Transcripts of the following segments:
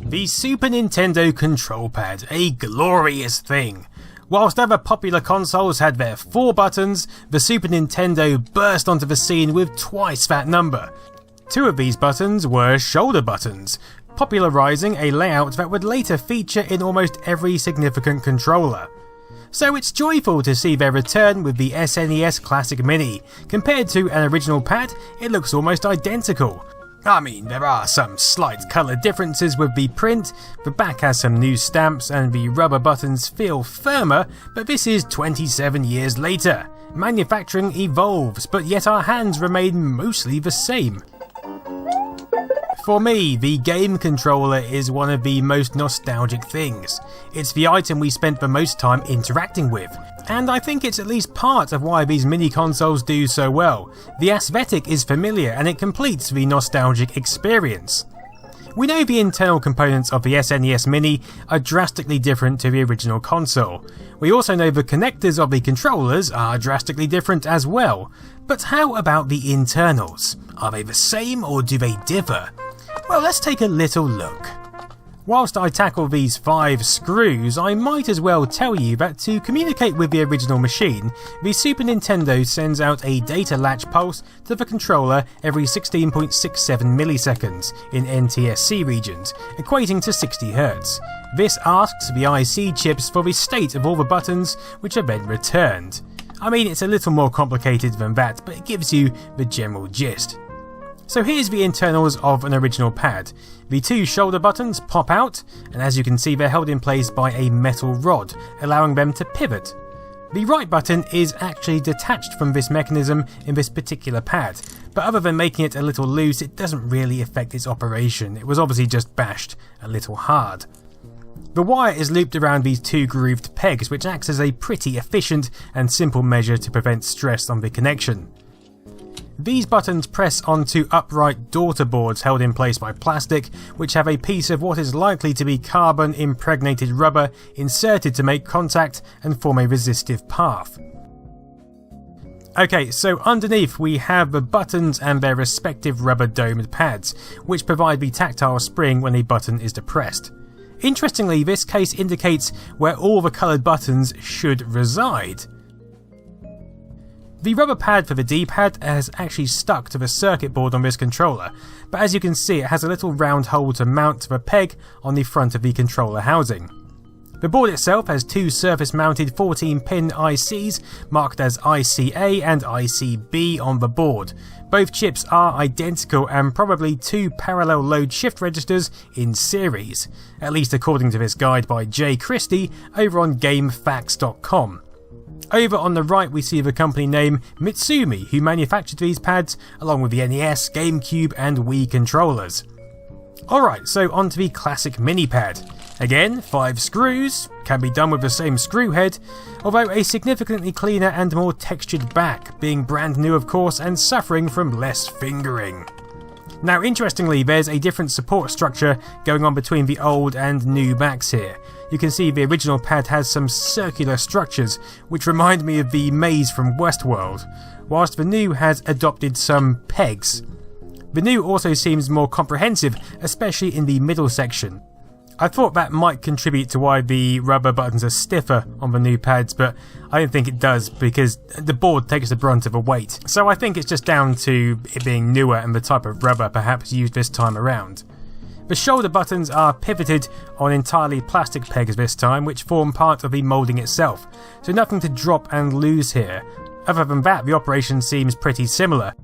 The Super Nintendo control pad, a glorious thing. Whilst other popular consoles had their 4 buttons, the Super Nintendo burst onto the scene with twice that number. 2 of these buttons were shoulder buttons, popularising a layout that would later feature in almost every significant controller. So it's joyful to see their return with the SNES Classic Mini. Compared to an original pad, it looks almost identical. I mean, there are some slight colour differences with the print, the back has some new stamps and the rubber buttons feel firmer, but this is 27 years later. Manufacturing evolves, but yet our hands remain mostly the same. For me, the game controller is one of the most nostalgic things. It's the item we spent the most time interacting with, and I think it's at least part of why these mini consoles do so well. The aesthetic is familiar and it completes the nostalgic experience. We know the internal components of the SNES Mini are drastically different to the original console. We also know the connectors of the controllers are drastically different as well. But how about the internals? Are they the same or do they differ? Well, let's take a little look. Whilst I tackle these 5 screws, I might as well tell you that to communicate with the original machine, the Super Nintendo sends out a data latch pulse to the controller every 16.67 milliseconds in NTSC regions, equating to 60 Hz. This asks the IC chips for the state of all the buttons, which are then returned. I mean, it's a little more complicated than that, but it gives you the general gist. So here's the internals of an original pad. The 2 shoulder buttons pop out, and as you can see they're held in place by a metal rod, allowing them to pivot. The right button is actually detached from this mechanism in this particular pad, but other than making it a little loose, it doesn't really affect its operation. It was obviously just bashed a little hard. The wire is looped around these 2 grooved pegs, which acts as a pretty efficient and simple measure to prevent stress on the connection. These buttons press onto upright daughter boards held in place by plastic, which have a piece of what is likely to be carbon impregnated rubber inserted to make contact and form a resistive path. Okay, so underneath we have the buttons and their respective rubber domed pads, which provide the tactile spring when a button is depressed. Interestingly, this case indicates where all the coloured buttons should reside. The rubber pad for the D-pad has actually stuck to the circuit board on this controller, but as you can see it has a little round hole to mount to the peg on the front of the controller housing. The board itself has 2 surface-mounted 14-pin ICs marked as ICA and ICB on the board. Both chips are identical and probably 2 parallel load shift registers in series, at least according to this guide by Jay Christie over on GameFAQs.com. Over on the right we see the company name Mitsumi, who manufactured these pads along with the NES, GameCube and Wii controllers. Alright, so onto the classic mini pad. Again, 5 screws, can be done with the same screw head, although a significantly cleaner and more textured back, being brand new of course and suffering from less fingering. Now interestingly, there's a different support structure going on between the old and new backs here. You can see the original pad has some circular structures, which remind me of the maze from Westworld, whilst the new has adopted some pegs. The new also seems more comprehensive, especially in the middle section. I thought that might contribute to why the rubber buttons are stiffer on the new pads, but I don't think it does because the board takes the brunt of the weight. So I think it's just down to it being newer and the type of rubber perhaps used this time around. The shoulder buttons are pivoted on entirely plastic pegs this time, which form part of the moulding itself, so nothing to drop and lose here. Other than that, the operation seems pretty similar.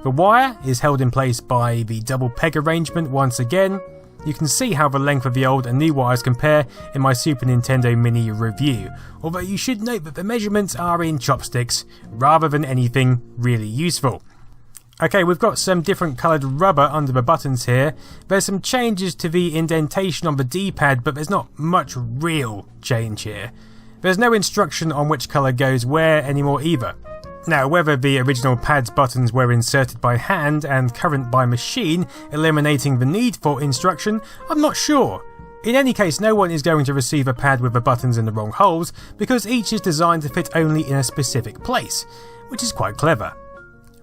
The wire is held in place by the double peg arrangement once again. You can see how the length of the old and new wires compare in my Super Nintendo Mini review, although you should note that the measurements are in chopsticks rather than anything really useful. Okay, we've got some different coloured rubber under the buttons here. There's some changes to the indentation on the D-pad, but there's not much real change here. There's no instruction on which colour goes where anymore either. Now, whether the original pad's buttons were inserted by hand and current by machine, eliminating the need for instruction, I'm not sure. In any case, no one is going to receive a pad with the buttons in the wrong holes, because each is designed to fit only in a specific place, which is quite clever.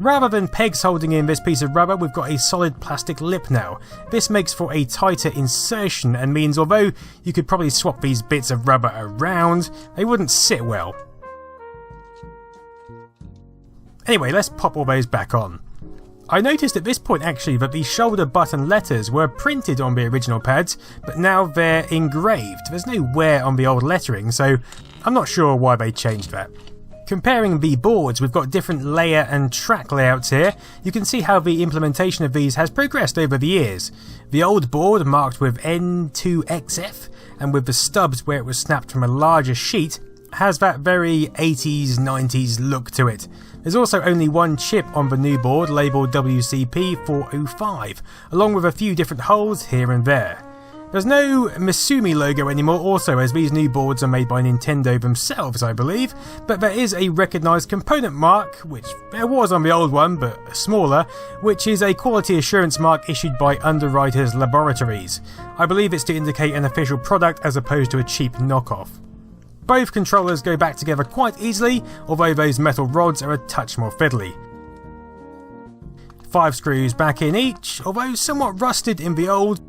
Rather than pegs holding in this piece of rubber, we've got a solid plastic lip now. This makes for a tighter insertion and means although you could probably swap these bits of rubber around, they wouldn't sit well. Anyway, let's pop all those back on. I noticed at this point actually that the shoulder button letters were printed on the original pads, but now they're engraved. There's no wear on the old lettering, so I'm not sure why they changed that. Comparing the boards, we've got different layer and track layouts here. You can see how the implementation of these has progressed over the years. The old board, marked with N2XF, and with the stubs where it was snapped from a larger sheet, has that very 80s, 90s look to it. There's also only one chip on the new board, labelled WCP405, along with a few different holes here and there. There's no Misumi logo anymore also, as these new boards are made by Nintendo themselves, I believe, but there is a recognised component mark, which there was on the old one but smaller, which is a quality assurance mark issued by Underwriters Laboratories. I believe it's to indicate an official product as opposed to a cheap knockoff. Both controllers go back together quite easily, although those metal rods are a touch more fiddly. 5 screws back in each, although somewhat rusted in the old.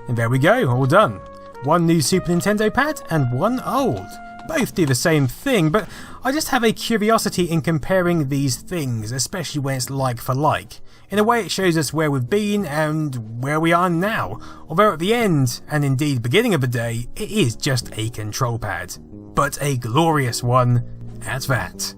And there we go, all done. One new Super Nintendo pad and one old. Both do the same thing, but I just have a curiosity in comparing these things, especially when it's like for like. In a way it shows us where we've been and where we are now, although at the end, and indeed beginning of the day, it is just a control pad. But a glorious one at that.